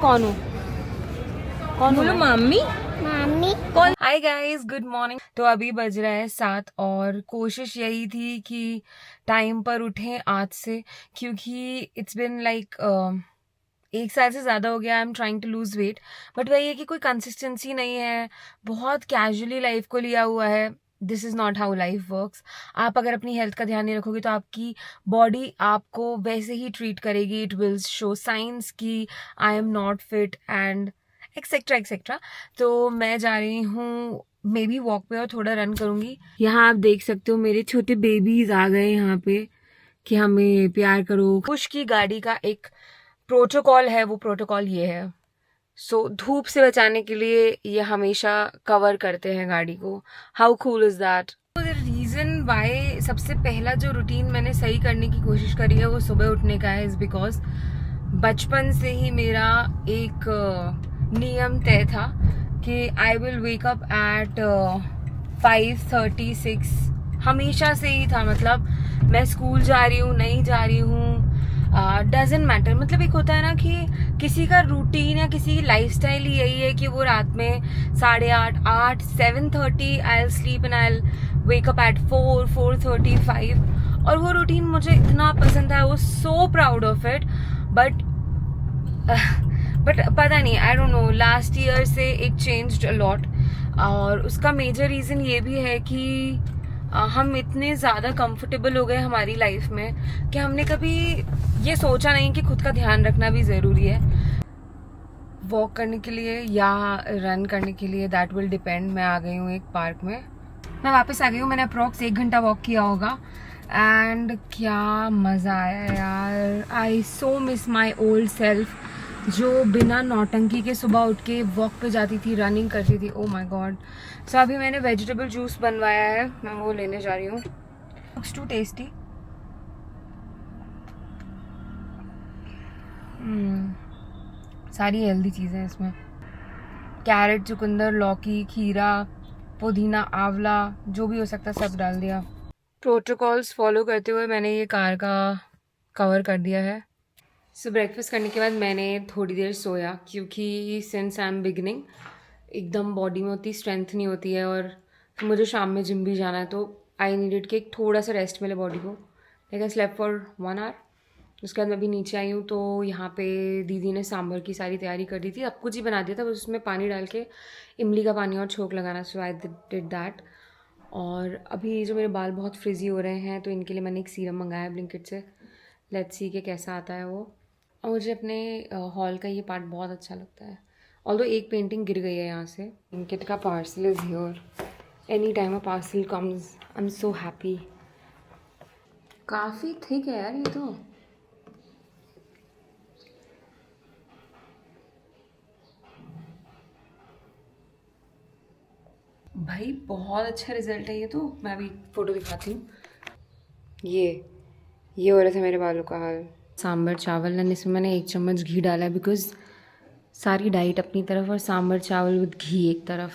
कौन हूँ? कौन बोलो हूँ? मम्मी। मम्मी कौन? Hi guys, good morning. तो अभी बज रहा है 7 और कोशिश यही थी कि टाइम पर उठें आज से, क्योंकि इट्स बिन लाइक 1 साल से ज़्यादा हो गया। I am trying to lose weight, but वही है कि कोई कंसिस्टेंसी नहीं है। बहुत कैजुअली लाइफ को लिया हुआ है। This is not how life works. आप अगर अपनी हेल्थ का ध्यान नहीं रखोगे तो आपकी बॉडी आपको वैसे ही ट्रीट करेगी। इट विल शो साइंस कि I am not fit and etcetera etcetera. तो मैं जा रही हूँ मे बी वॉक पे और थोड़ा रन करूँगी। यहाँ आप देख सकते हो मेरे छोटे बेबीज आ गए यहाँ पे कि हमें प्यार करो। पुश की गाड़ी का एक प्रोटोकॉल है, वो प्रोटोकॉल ये है। सो धूप से बचाने के लिए ये हमेशा कवर करते हैं गाड़ी को। How cool is that? The reason why सबसे पहला जो रूटीन मैंने सही करने की कोशिश करी है वो सुबह उठने का है, इज बिकॉज बचपन से ही मेरा एक नियम तय था कि I will wake up at 5:36। हमेशा से ही था। मतलब मैं स्कूल जा रही हूँ नहीं जा रही हूँ, डजेंट मैटर। मतलब एक होता है ना कि किसी का रूटीन या किसी की लाइफस्टाइल ही यही है कि वो रात में 8:30, 8, 7:30 I will sleep and I will wake up at 4, 4:30, 5। और वो रूटीन मुझे इतना पसंद था। I was so proud of it. But पता नहीं, I don't know, last year से इट चेंज्ड अ लॉट। और उसका मेजर रीज़न ये भी है कि हम इतने ज़्यादा कंफर्टेबल हो गए हमारी लाइफ में कि हमने कभी ये सोचा नहीं कि खुद का ध्यान रखना भी ज़रूरी है। वॉक करने के लिए या रन करने के लिए, दैट विल डिपेंड। मैं आ गई हूँ एक पार्क में, मैं वापस आ गई हूँ। मैंने अप्रॉक्स 1 घंटा वॉक किया होगा एंड क्या मज़ा आया यार। आई सो मिस माई ओल्ड सेल्फ जो बिना नौटंकी के सुबह उठ के वॉक पे जाती थी, रनिंग करती थी। Oh my God. सो अभी मैंने वेजिटेबल जूस बनवाया है, मैं वो लेने जा रही हूँ। Looks to tasty. सारी हेल्दी चीज़ें हैं इसमें। कैरेट, चुकंदर, लौकी, खीरा, पुदीना, आंवला, जो भी हो सकता सब डाल दिया। प्रोटोकॉल्स फॉलो करते हुए मैंने ये कार का कवर कर दिया है। सो ब्रेकफास्ट करने के बाद मैंने थोड़ी देर सोया, क्योंकि सिंस आई एम बिगनिंग एकदम बॉडी में उतनी स्ट्रेंथ नहीं होती है और मुझे शाम में जिम भी जाना है, तो आई नीडेड कि एक थोड़ा सा रेस्ट मिले बॉडी को। Like I slept for 1 hour. उसके बाद मैं अभी नीचे आई हूँ, तो यहाँ पे दीदी ने सांभर की सारी तैयारी कर दी थी। अब कुछ ही बना दिया था, बस उसमें पानी डाल के इमली का पानी और छोंक लगाना। सो आई डिड दैट। और अभी जो मेरे बाल बहुत फ्रिजी हो रहे हैं तो इनके लिए मैंने एक सीरम मंगाया है ब्लिंकिट से। लेट्स सी कि कैसा आता है वो। और मुझे अपने हॉल का ये पार्ट बहुत अच्छा लगता है। ऑल्दो एक पेंटिंग गिर गई है यहाँ से। ब्लिंकिट का parcel is here. Any time a parcel comes I am so happy. काफ़ी थिक है यार ये तो। भाई बहुत अच्छा रिजल्ट है ये तो। मैं अभी फ़ोटो दिखाती हूँ। ये हो रहा था मेरे बालों का हाल। सांभर चावल एंड इसमें मैंने 1 चम्मच घी डाला है, बिकॉज सारी डाइट अपनी तरफ और सांभर चावल विद घी एक तरफ।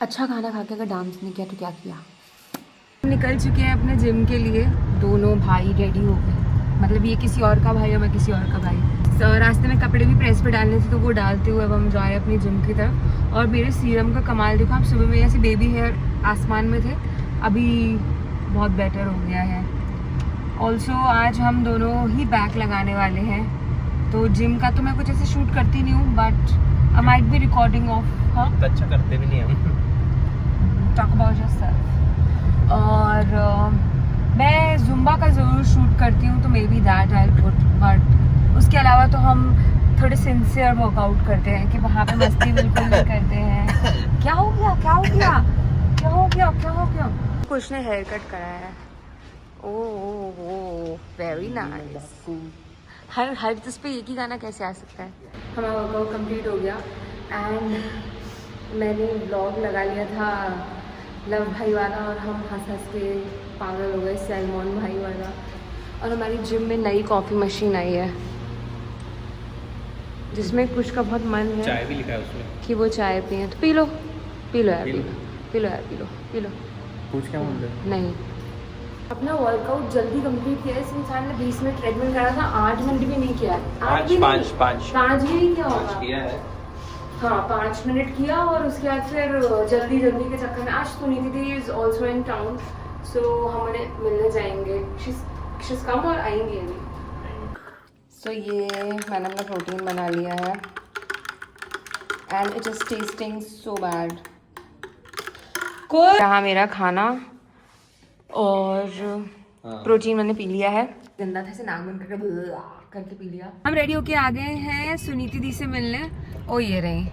अच्छा खाना खा के अगर डांस नहीं किया तो क्या किया। निकल चुके हैं अपने जिम के लिए। दोनों भाई रेडी हो गए। मतलब ये किसी और का भाई और मैं किसी और का भाई। तो रास्ते में कपड़े भी प्रेस पे डालने थे तो वो डालते हुए अब हम जा रहे हैं अपनी जिम की तरफ। और मेरे सीरम का कमाल देखो आप। सुबह में ऐसे बेबी हेयर आसमान में थे, अभी बहुत बेटर हो गया है। ऑल्सो आज हम दोनों ही बैक लगाने वाले हैं। तो जिम का तो मैं कुछ ऐसे शूट करती नहीं हूँ, but I might be recording of. हाँ, अच्छा करते भी नहीं हम। Talk about yourself. और मैं जुम्बा का ज़रूर शूट करती हूँ, तो may be that I put. But उसके अलावा तो हम थोड़े सिंसियर वर्कआउट करते हैं कि वहाँ पे मस्ती बिल्कुल नहीं करते हैं। क्या हो गया, क्या हो गया, क्या हो गया, क्या हो गया? कुछ ने हेयर कट कराया है। Oh very nice. हर जिस पे एक ही गाना कैसे आ सकता है। हमारा वर्कआउट कंप्लीट हो गया एंड मैंने व्लॉग लगा लिया था लव भाई वाला और हम हंस हंस के पागल हो गए, सैलमॉन भाई वाला। और हमारी जिम में नई कॉफ़ी मशीन आई है जिसमें कुछ का बहुत मन है, चाय भी लिखा है उसमें कि वो चाय पिए। तो पी लो यार, पी लो यार, पी लो। पूछ क्या बोल रहे? नहीं, अपना वर्कआउट जल्दी कंप्लीट किया। इस इंसान ने 20 मिनट ट्रेडमिल करा था, 8 मिनट भी नहीं किया। 5 भी नहीं किया होगा। किया है। हाँ, 5 मिनट किया और उसके बाद फिर जल्दी के चक्कर में आज सुनीति दी इज ऑल्सो इन टाउन, सो हम उन्हें मिलने जाएंगे। शीज कम और आएंगी अभी। सो ये मैंने अपना प्रोटीन बना लिया है and it is testing so bad. रहा मेरा खाना और प्रोटीन मैंने पी लिया है। गंदा था, नाक बंद करके पी लिया। हम रेडी होके आ गए हैं सुनीति दी से मिलने। ओ ये रही।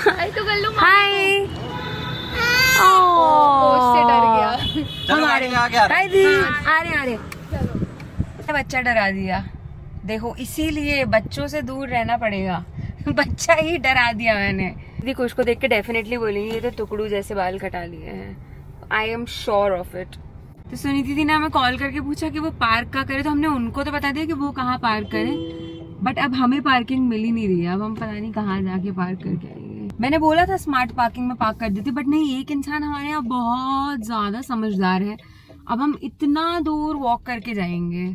हाय तो कर लो। हाय। से डर गया। हम आ रहे। बच्चा डरा दिया। देखो इसीलिए बच्चों से दूर रहना पड़ेगा। बच्चा ही डरा दिया मैंने। देखो उसको देख के डेफिनेटली बोलेंगे ये तो टुकड़ू जैसे बाल कटा लिए हैं। I am sure of it. तो सुनीति दी ने हमें कॉल करके पूछा कि वो पार्क का करे, तो हमने उनको तो बता दिया कि वो कहाँ पार्क करें, बट अब हमें पार्किंग मिल ही नहीं रही है। अब हम पता नहीं कहाँ जाके पार्क करके आएंगे। मैंने बोला था स्मार्ट पार्किंग में पार्क कर देती, बट नहीं, एक इंसान हमारे यहाँ बहुत ज्यादा समझदार है। अब हम इतना दूर वॉक करके जाएंगे।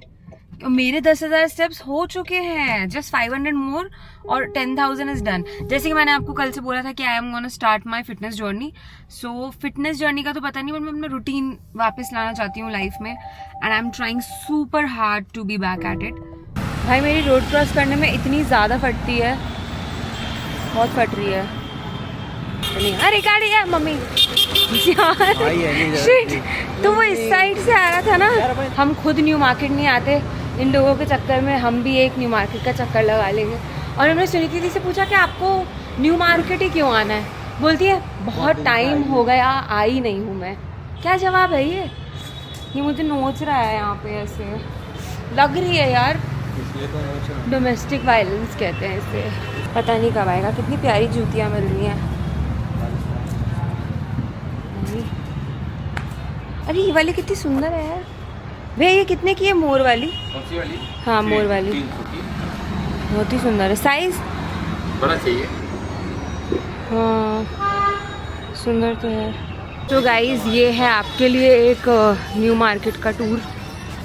मेरे 10,000 स्टेप्स हो चुके हैं, जस्ट 500 मोर और 10,000 इज डन। जैसे कि मैंने आपको कल से बोला था कि I am gonna start my fitness journey. So fitness journey का तो पता नहीं, बट मैं अपना रूटीन वापस लाना चाहती हूँ लाइफ में and I am trying super hard to be back at it. भाई मेरी रोड क्रॉस करने में इतनी ज़्यादा फटती है, बहुत फट रही है। अरे गाड़ी है मम्मी यार। शिट, तो वो इस साइड से आ रहा था ना। हम खुद न्यू मार्केट नहीं आते, इन लोगों के चक्कर में हम भी एक न्यू मार्केट का चक्कर लगा लेंगे। और हमने सुनीति दी से पूछा कि आपको न्यू मार्केट ही क्यों आना है, बोलती है बहुत टाइम हो गया आई नहीं हूँ मैं। क्या जवाब है ये मुझे नोच रहा है यहाँ पे, ऐसे लग रही है यार। डोमेस्टिक वायलेंस कहते हैं इसे। पता नहीं कब आएगा। कितनी प्यारी जूतियाँ मिल रही हैं। अरे ये वाली कितनी सुंदर है यार। भैया ये कितने की है? मोर वाली? कौन सी वाली? हाँ मोर वाली, बहुत ही सुंदर है। साइज बड़ा चाहिए। हाँ सुंदर तो है। तो गाइज ये है आपके लिए एक न्यू मार्केट का टूर।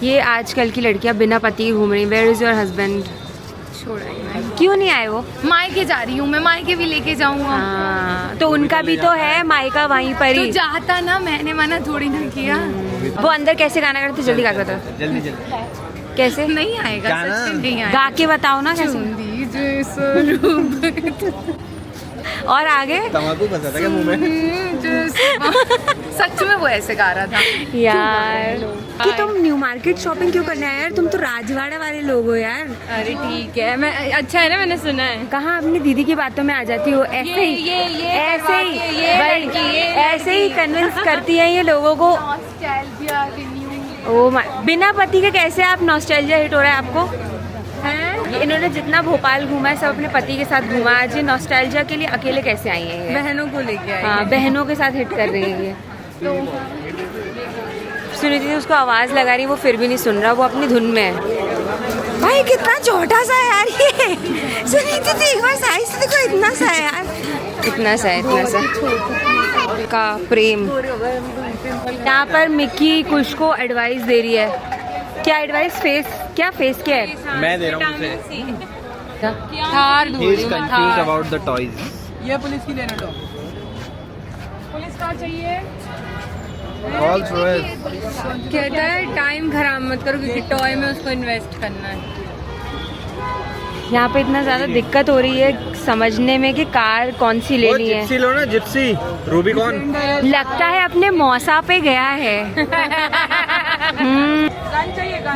ये आजकल की लड़कियां बिना पति घूम रही। Where is your husband? क्यों नहीं आए वो? मायके जा रही हूँ मैं, मायके भी लेके जाऊंगा। हाँ तो उनका भी तो है मायका वहीं पर ही। तो जाता ना, मैंने मना थोड़ी ना किया। वो अंदर कैसे गाना करते? जल्दी गा के बताओ। जल्दी कैसे? नहीं आएगा, सच में नहीं आएगा। गा के बताओ ना कैसे। और आगे तम्बाकू बसा था क्या मुंह में? सच में वो ऐसे गा रहा था यार। कि तुम न्यू मार्केट शॉपिंग क्यों करना है यार? तुम तो राजवाड़ा वाले लोग हो यार। अरे ठीक है, मैं अच्छा है ना, मैंने सुना है। कहाँ अपनी दीदी की बातों में आ जाती हो? ऐसे ही कन्विंस करती है ये लोगों को। ओ बिना पति के कैसे आप नॉस्टैल्जिया हिट हो रहा है आपको? हैं? इन्होंने जितना भोपाल घूमा है सब अपने पति के साथ घूमा। आज ये नॉस्टैल्जिया के लिए अकेले कैसे आई है? बहनों को लेके आई। हाँ बहनों के साथ हिट कर रही है ये। सुनीति थी उसको आवाज लगा रही, वो फिर भी नहीं सुन रहा, वो अपनी धुन में है। भाई कितना छोटा सा है यार ये। सुनीति थी एक बार साइज से देखो, इतना सा है यार, इतना सा का प्रेम। यहाँ पर मिक्की कुछ को एडवाइस दे रही है। क्या एडवाइस? फेस केयर मैं दे रहा हूँ उसे। Thar He is confused about the toys. ये पुलिस की लेने दो। पुलिस का चाहिए। All through it. कहता है टाइम खराब मत करो क्योंकि टॉय में उसको इन्वेस्ट करना है। यहाँ पे इतना ज्यादा दिक्कत हो रही है समझने में कि कार कौन सी लेनी है। जिप्सी लो ना, जिप्सी रूबिकॉन। लगता है अपने मौसा पे गया है।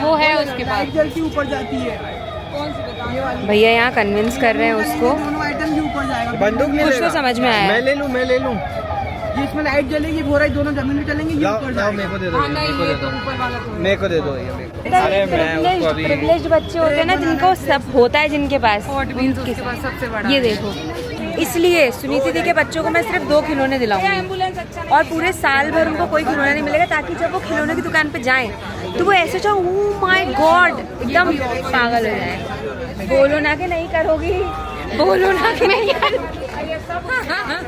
वो है उसके पास। जल्दी ऊपर जाती है। कौन सी बताओ? ये वाली। भैया यहाँ कन्विंस कर रहे हैं उसको। दोनों आइटम के ऊपर जाएगा। बंदूक नहीं कुछ तो समझ में आया। मैं ले लूँ। ये इसमें लाइट जलेगी, बोरा दोनों जमीन में चलेंगे, ये ऊपर जाएगा। मेरे को दे दो। ऊपर वाला मेरे को दे दो ये मेरे को। अरे मैं उसको अभी प्रिविलेज्ड बच्चे होते हैं ना जिनको सब होता है, जिनके पास उसके पास सबसे बड़ा। ये देखो, इसलिए सुनीति दी के बच्चों को मैं सिर्फ 2 खिलौने दिलाऊंगी और पूरे साल भर उनको कोई खिलौना नहीं मिलेगा, ताकि जब वो खिलौने की दुकान पे जाएं तो वो ऐसे चाहे ओह माय गॉड एकदम पागल हो जाए। बोलो ना कि नहीं करोगी, बोलो ना कि नहीं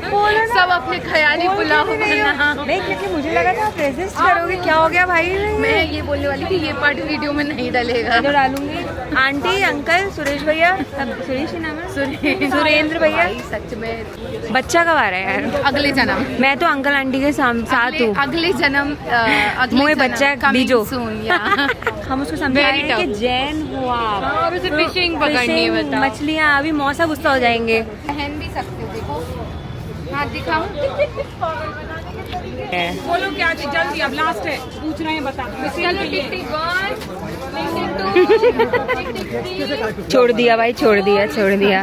बोलो ना। सब अपने ख्याली पुलाव बना। नहीं, क्योंकि मुझे लगा था आप रेजिस्ट करोगे। क्या हो गया भाई? मैं ये बोलने वाली थी ये पार्ट वीडियो में नहीं डलेगा। तो डालूंगी। आंटी, अंकल, सुरेश भैया, सुरेश ही नाम है, सुरेंद्र भैया। सच में बच्चा कब आ रहा है यार? अगले जन्म, मैं तो अंकल आंटी के साथ हूँ। अगले जन्म, मुझे बच्चा बीजो। हम उसको समझाएं Very tough. कि जैन हुआ और उसे फिशिंग पकड़नी है, बताओ। मछलियाँ अभी मौसा गुस्सा हो जाएंगे। पहन भी सकते हो, देखो हाथ दिखाओ। बोलो क्या चीज जल्दी, अब लास्ट है, पूछ रहे हैं, बता। चलो टिक-टिक 1, छोड़ दिया भाई, छोड़ दिया।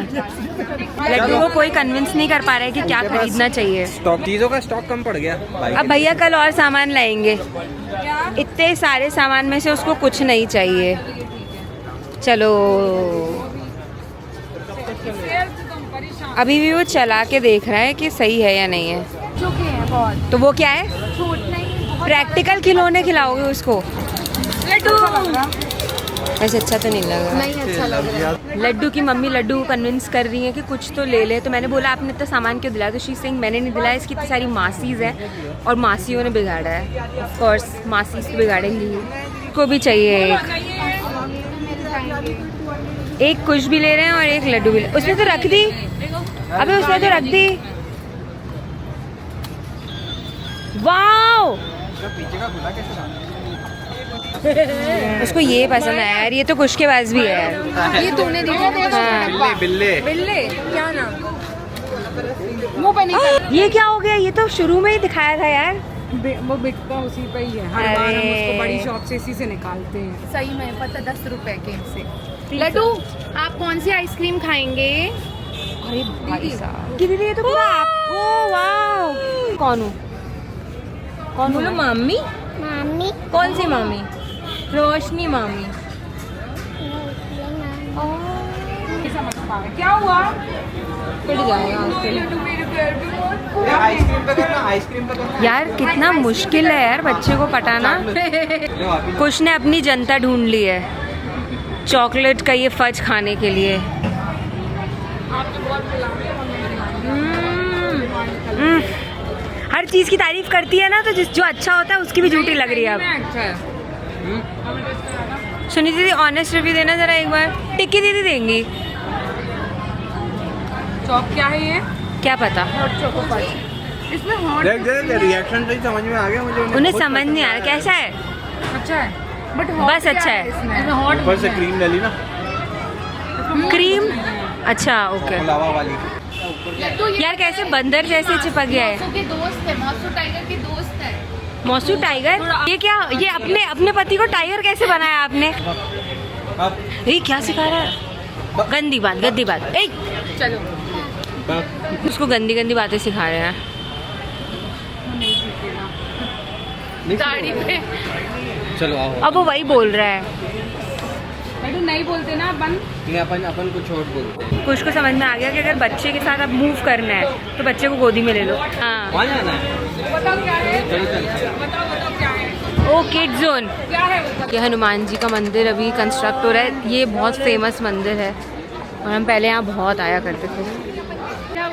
लड्डू को कोई कन्विंस नहीं कर पा रहा है कि क्या खरीदना चाहिए। स्टॉक, चीजों का स्टॉक कम पड़ गया भाई। अब भैया कल और सामान लाएंगे। इतने सारे सामान में से उसको कुछ नहीं चाहिए। चलो, अभी भी वो चला के देख रहा है कि सही है या नहीं है। चुके हैं बहुत, तो वो क्या है? छूट नहीं। प्रैक्टिकल खिलौने खिलाओगे उसको? लड्डू वैसे अच्छा तो नहीं लग रहा। नहीं अच्छा लग रहा है। लड्डू की मम्मी लड्डू को कन्विंस कर रही है कि कुछ तो ले ले। तो मैंने बोला आपने इतना सामान क्यों दिलाया? तो शी सिंह मैंने नहीं दिलाया, इसकी इतनी सारी मासीज हैं और मासियों ने बिगाड़ा है। ऑफ कोर्स मासीज तो बिगाड़ेंगी ही। को भी चाहिए एक कुछ भी ले रहे हैं और एक लड्डू भी उसने तो रख दी। अबे उसने तो रख दी। वाओ, उसको ये पसंद है यार। ये तो कुछ के पास भी है यार। ये तूने दिया था? हाँ। बिल्ले बिल्ले क्या नाम? मुंह पे नहीं। ये क्या हो गया? ये तो शुरू में ही दिखाया था यार। वो बिकता उसी पे ही है, हर बार हम अरे। उसको बड़ी शॉप से इसी से निकालते हैं। सही में पता 10 रुपए के से। लड्डू आप कौन सी आइसक्रीम खाएंगे? अरे भाई साहब कि दीदी ये तो पूरा आप। ओ वाओ, कौन हूँ? कौन बोलो? मामी। मामी कौन सी मामी? रोशनी मामी। क्या हुआ? पिट जाएगा आइसक्रीम पे करना, आइसक्रीम पे करना। यार कितना मुश्किल है यार बच्चे को पटाना। कुछ ने अपनी जनता ढूंढ ली है चॉकलेट का ये फज खाने के लिए। हर चीज की तारीफ करती है ना, तो जो अच्छा होता है उसकी भी झूठी लग रही है अब। अच्छा है। सुनी दीदी ऑनेस्ट रिव्यू देना जरा एक बार। टिक्की दीदी देंगी। चौक क्या है ये? क्या पता, इसमें हॉट देख रिएक्शन से ही समझ में आ गया मुझे। उन्हें समझ नहीं आ रहा कैसा है। अच्छा है, बट बस अच्छा है। इसमें हॉट ऊपर से क्रीम डाली ना, क्रीम। अच्छा ओके। लावा वाली। यार कैसे बंदर जैसे चिपक गया है। मौसू के दोस्त है, मौसू टाइगर के दोस्त है। मौसू टाइगर? ये क्या? ये अपने पति को टाइगर कैसे बनाया आपने? अब ये क्या सिखा रहा है? गंदी बात। ए, चलो उसको गंदी बातें सिखा रहे हैं। गाड़ी पे चलो आओ। अब वो वही बोल रहा है। लड्डू नहीं बोलते ना अपन। नहीं, अपन कुछ और बोलते हैं। कुछ को समझ में आ गया कि अगर बच्चे के साथ अब मूव करना है तो बच्चे को गोदी में ले लो। हाँ, वहाँ जाना है। बताओ क्या है? चलो। बताओ क्या है? ओ किड जोन। क्या है? ये हनुमान जी का मंदिर अभी कंस्ट्रक्ट हो रहा है। ये बहुत फेमस मंदिर है और हम पहले यहाँ बहुत आया करते थे।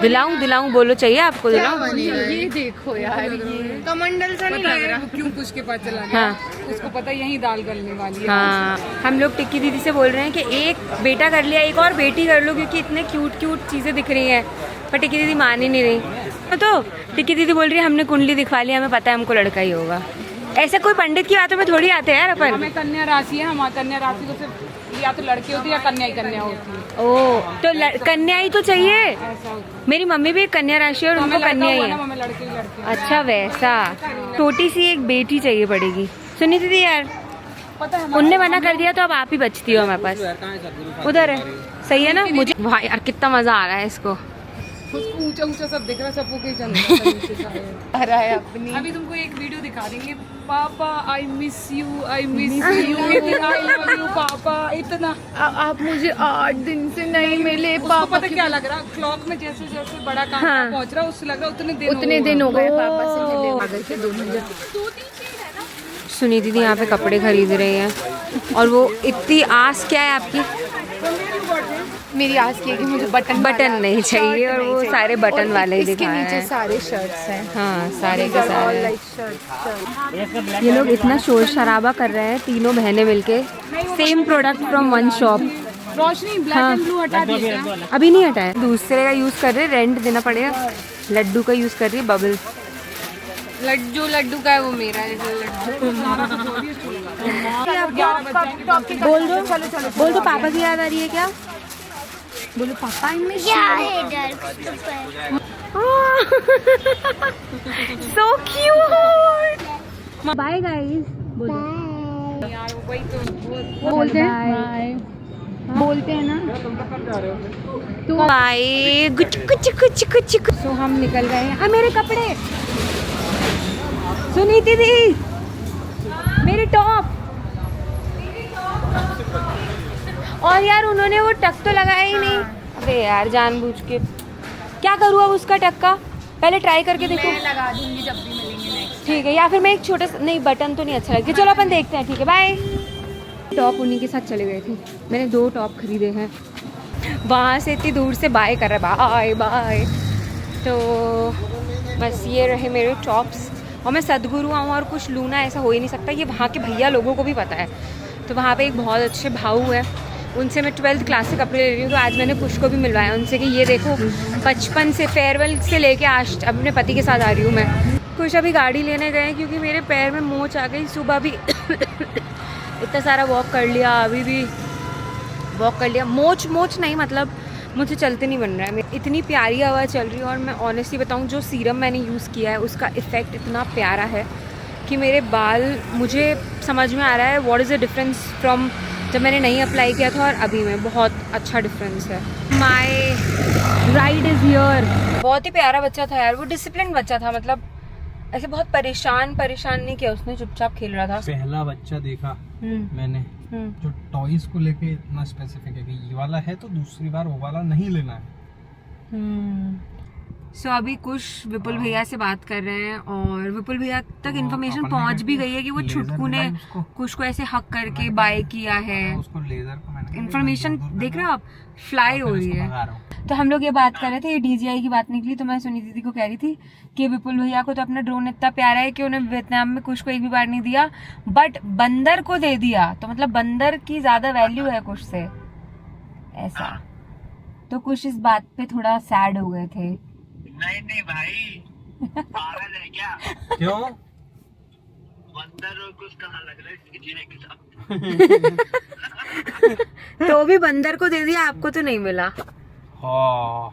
दिलाऊं बोलो, चाहिए आपको दिलाऊं? ये देखो यार, ये कमंडल सा नहीं पता लग है रहा। वो क्यों उसके पास चला गया? हाँ। उसको पता यही दाल गलने वाली है। हाँ, हम लोग टिक्की दीदी से बोल रहे हैं कि एक बेटा कर लिया, एक और बेटी कर लो, क्योंकि इतने क्यूट चीज़ें दिख रही हैं। पर टिक्की दीदी मान ही नहीं रही। तो टिक्की दीदी बोल रही है हमने कुंडली दिखवा लिया, हमें पता है हमको लड़का ही होगा। ऐसा कोई पंडित की बातों में थोड़ी आते हैं यार अपन। हमें कन्या राशि है, हमारी कन्या राशि तो सिर्फ या तो लड़की होती है या कन्या ही कन्या होती है। ओ तो कन्या ही तो चाहिए। ऐसा होता है। मेरी मम्मी भी एक कन्या राशि है और तो उनको हमें लड़का कन्या ही हुआ है। ना, हमें लड़के ही लड़के। अच्छा वैसा, छोटी सी एक बेटी चाहिए पड़ेगी। सुनी दीदी यार, पता है उनने मना कर दिया तो अब आप ही बचती हो हमारे पास। उधर है, सही है ना? मुझे भाई यार कितना मजा आ रहा है इसको। उसको ऊंचा सब दिख रहा है, सबको कहीं चल रहा है अपनी। अभी तुमको एक वीडियो दिखा देंगे। पापा I miss you, I miss you, I love you पापा, इतना। आप मुझे 8 दिन से नहीं मिले उसको पापा। पता क्या लग रहा, क्लॉक में जैसे जैसे बड़ा काम हाँ। पहुंच रहा है, उससे लग रहा उतने दिन हो गए ओ। पापा से मिले। आ गए थे 2 मिनट। सुनीति दी यहाँ पे कपड़े खरीद रही हैं और वो इतनी आस क्या है आपकी? मेरी आस की है कि मुझे बटन बटन नहीं चाहिए और वो सारे बटन वाले ही इसके दिखा रहे नीचे हैं। सारे शर्ट्स हैं। हाँ सारे के सारे। लाइक शर्ट ये लोग इतना शोर शराबा कर रहे हैं तीनों बहनें मिलके। Same product from one shop. Roshni black हाँ। एंड ब्लू हटा दिया क्या? अभी नहीं हटाया, दूसरे का यूज कर रहे, रेंट देना पड़ेगा। लड्डू का यूज कर रही है, बबल। लड्डू का है वो मेरा है लड्डू। बोल दो, बोल दो पापा की याद आ रही है क्या? बोलो पापा I miss so cute. Bye guys. बोलते हैं ना तो बाय कुछ कुछ कुछ कुछ। सो हम निकल गए हैं। मेरे कपड़े सुनीति दी, मेरी टॉप। और यार उन्होंने वो टक तो लगाया ही नहीं। अबे यार जानबूझ के क्या करूँ अब उसका टक का? पहले ट्राई करके देखो। मैं लगा दूंगी जब भी मिलेंगे नेक्स्ट। ठीक है, या फिर मैं एक छोटा सा, नहीं बटन तो नहीं अच्छा लगता। चलो अपन देखते हैं, ठीक है बाय। टॉप उन्हीं के साथ चले गए थे। मैंने 2 टॉप खरीदे हैं। वहाँ से इतनी दूर से बाय कर रहा है, बाय बाय। तो बस ये रहे मेरे टॉप्स। और मैं सदगुरु आऊँ और कुछ लूँ ना, ऐसा हो ही नहीं सकता। ये वहाँ के भैया लोगों को भी पता है। तो वहाँ पे एक बहुत अच्छे भाऊ है, उनसे मैं 12th क्लास से कपड़े ले रही हूँ। तो आज मैंने कुछ को भी मिलवाया उनसे कि ये देखो 55 से फेयरवेल से लेके आज अपने पति के साथ आ रही हूँ मैं। कुछ अभी गाड़ी लेने गए क्योंकि मेरे पैर में मोच आ गई। सुबह भी इतना सारा वॉक कर लिया, अभी भी वॉक कर लिया। मोच नहीं, मतलब मुझे चलते नहीं बन रहा है। इतनी प्यारी हवा चल रही है। और मैं ऑनेस्टली बताऊँ, जो सीरम मैंने यूज़ किया है उसका इफ़ेक्ट इतना प्यारा है कि मेरे बाल, मुझे समझ में आ रहा है what is the difference from जब मैंने नहीं अप्लाई किया था और अभी में। बहुत अच्छा डिफरेंस है। My ride is here. बहुत ही प्यारा बच्चा था यार, वो डिसिप्लिन बच्चा था। मतलब ऐसे बहुत परेशान नहीं किया उसने, चुपचाप खेल रहा था। पहला बच्चा देखा मैंने जो टॉयज को लेके इतना स्पेसिफिक है कि ये वाला है तो दूसरी बार वो वाला नहीं लेना है। सो अभी कुछ विपुल भैया से बात कर रहे हैं और विपुल भैया तक इन्फॉर्मेशन पहुंच भी गई है कि वो छुटकू ने कुछ को ऐसे हक करके बाय किया है। उसको लेजर को मैंने इन्फॉर्मेशन देख रहे हो आप, फ्लाई हो रही है। तो हम लोग ये बात कर रहे थे, ये DJI की बात निकली। तो मैं सुनीति दीदी को कह रही थी कि विपुल भैया को तो अपना ड्रोन इतना प्यारा है कि उन्हें वियतनाम में कुछ को एक भी बार नहीं दिया, बट बंदर को दे दिया। तो मतलब बंदर की ज्यादा वैल्यू है कुछ से, ऐसा। तो कुछ इस बात पे थोड़ा सैड हो गए थे। नहीं भाई, पागल है क्या? क्यों? बंदर और कुछ कहाँ लग रहा है जीने के साथ। तो भी बंदर को दे दिया, आपको तो नहीं मिला। हाँ